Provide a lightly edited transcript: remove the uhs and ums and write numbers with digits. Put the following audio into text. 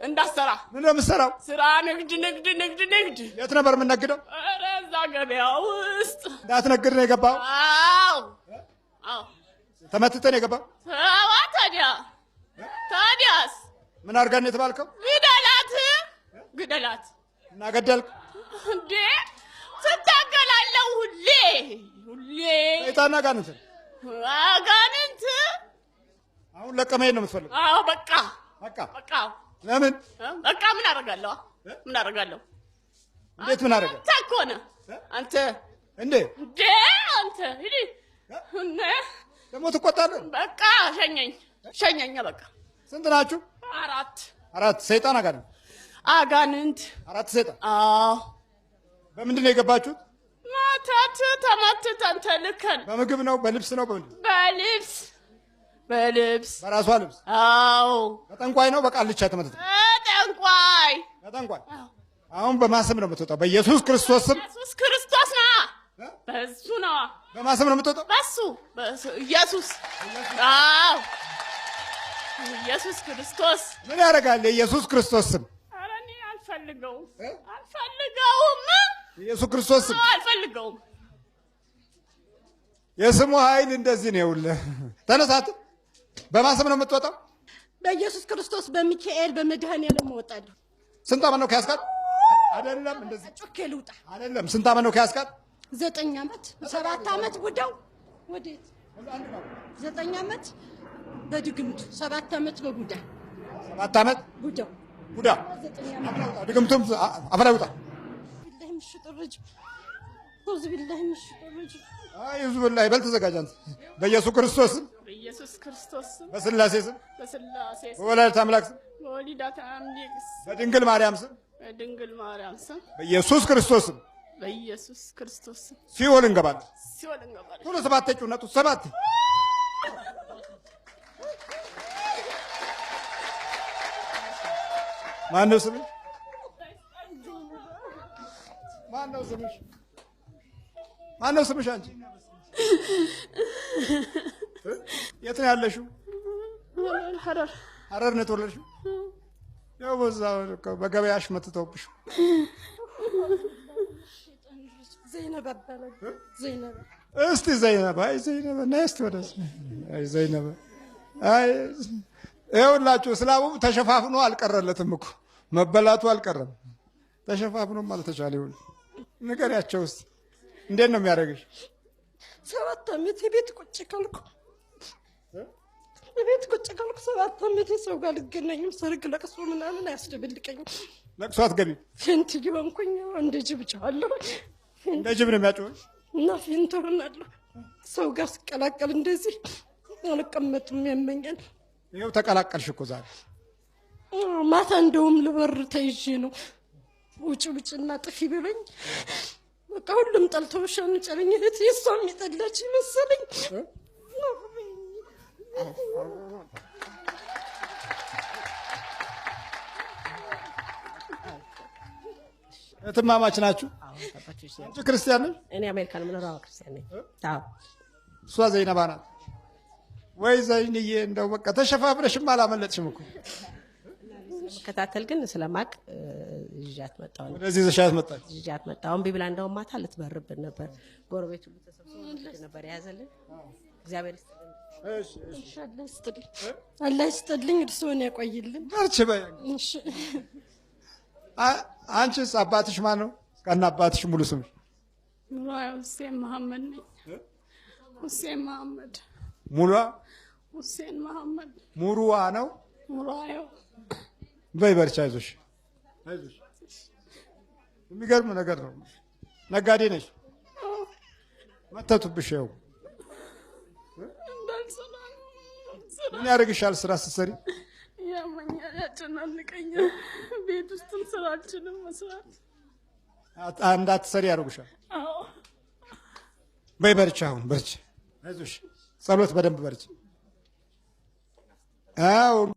እንዳሰራ ምን ነው የምትሰራው? ስራ ንግድ። የት ነበር የምነግደው? ኧረ እዛ ገበያ ውስጥ። እንዳትነግድ ነው የገባው? አዎ አዎ። ተመትተህ ነው የገባው? አዎ። ታዲያስ ምን አድርገህ ነው የተባልከው? ግደላት። እና ገደልክ እንዴ? ትታገላለህ ሁሌ ሰይጣን አጋንንት አሁን ለቀመሄድ ነው የምትፈልገው? አዎ በቃ ለምን? በቃ ምን አደርጋለሁ? እንዴት ምን አደረገ? አንተ እኮ ነህ አንተ። እንዴ አንተ ሂድ እና ደግሞ ትቆጣለህ። በቃ ሸኘኝ በቃ። ስንት ናችሁ? አራት። ሰይጣን አጋንንት 4 ሰይጣን። አዎ። በምንድን ነው የገባችሁት? ማታት ተመትተን ተልከን። በምግብ ነው በልብስ ነው በምንድን? በልብስ በራሷ ልብስ። አዎ። በጠንቋይ ነው በቃልቻ ተመትተን? በጠንቋይ። አሁን በማሰብ ነው የምትወጣው? በኢየሱስ ክርስቶስ ስም። ኢየሱስ ክርስቶስ ነው። በሱ ነው። በማሰብ ነው የምትወጣው? በሱ ኢየሱስ። አዎ ኢየሱስ ክርስቶስ። ምን ያደርጋል የኢየሱስ ክርስቶስ ስም? ኧረ እኔ አልፈልገውም። ኢየሱስ ክርስቶስ ስም አልፈልገውም። የስሙ ኃይል እንደዚህ ነው። ይኸውልህ ተነሳት። በማሰብ ነው የምትወጣው? በኢየሱስ ክርስቶስ በሚካኤል በመድኃኔዓለም እወጣለሁ። ስንት ዓመት ነው ከያዝካት? አይደለም እንደዚህ ጮኬ ልውጣ። አይደለም። ስንት ዓመት ነው ከያዝካት? 9 ዓመት 7 ዓመት ጉዳው ወዴት 9 ዓመት በድግምት 7 ዓመት በጉዳ 7 ዓመት ጉዳ 9 ዓመት ድግምቱም አፈላ ይውጣ። ቢላሂ ምሽጥርጅ ወዝ ቢላሂ ምሽጥርጅ አይዙ ብላህ በል ተዘጋጅ አንተ። በኢየሱስ ክርስቶስ ስም በስላሴ ስም በወላዲተ አምላክ ስም በድንግል ማርያም ስም በኢየሱስ ክርስቶስ ስም ሲኦል እንገባለን። ቶሎ 7 ጩኸቱ 7 ማነው ስምሽ? ማነው ስምሽ አንቺ? የት ነው ያለሽው? ሐረር ነው የተወለድሽው? ያው በዛው በገበያሽ መትተውብሽ። ዘይነብ አባላል። እስቲ ዘይነብ ነይ እስቲ ወደዚህ። ዘይነብ ይኸውላችሁ እስላሙ ተሸፋፍኖ አልቀረለትም እኮ መበላቱ አልቀረም። ተሸፋፍኖም አልተቻለ። ይሁን ንገሪያቸው እስቲ እንዴት ነው የሚያደርግሽ? 7 ዓመት ቤት ቁጭ ካልኩ 7 ዓመት ሰው ጋር ልገናኝም ሰርግ ለቅሶ ምናምን አያስደብልቀኝም። ለቅሶ አትገቢም? ፌንት ይሆንኩኝ እንደ ጅብ ጫዋለሁ። እንደ ጅብ ነው የሚያጫወሽ እና ፌንት ሆናለሁ። ሰው ጋር ስቀላቀል እንደዚህ አልቀመጥም፣ ያመኛል። ይኸው ተቀላቀልሽ እኮ ዛሬ ማታ። እንደውም ልበር ተይዤ ነው ውጭና ጥፊ ብሎኝ በቃ ሁሉም ጠልተውሻል ጨለኝ። እህት የሷም የጠላች ይመስለኝ። እህትማማች ናችሁ? አንቺ ክርስቲያን ነሽ? እኔ አሜሪካን የምኖረው ክርስቲያን ነኝ። አዎ እሷ ዘይነባ ናት ወይ? ዘይንዬ እንደው በቃ ተሸፋፍነሽም አላመለጥሽም እኮ። መከታተል ግን ስለማቅ ይዣት መጣሁ። ወደዚህ ዘሻት መጣች። ይዣት መጣሁ። እምቢ ብላ እንደውም ማታ ልትበርብን ነበር። ጎረቤት ሁሉ ተሰብስቦ ነበር የያዘልን። እግዚአብሔር ይስጥልን። እሺ አላህ ይስጥልኝ። እርስዎን ያቆይልን። በርቺ በይ። እሺ አንቺስ አባትሽ ማን ነው? ከና አባትሽ ሙሉ ስምሽ? ሁሴን መሐመድ ነኝ። ሁሴን መሐመድ ሙሉ ሁሴን መሐመድ ሙሩዋ ነው። ሙሩዋዮ በይ በርቺ፣ አይዞሽ። የሚገርም ነገር ነው። ነጋዴ ነሽ? መተቱብሽ። ይኸው ምን ያደርግሻል? ስራ ስትሰሪ ያመኛል፣ ያጨናንቀኛል። ቤት ውስጥም ስራ አልችልም መስራት። እንዳትሰሪ ያደርጉሻል። በይ በርቺ፣ አሁን በርቺ፣ አይዞሽ። ጸሎት በደንብ በርቺ።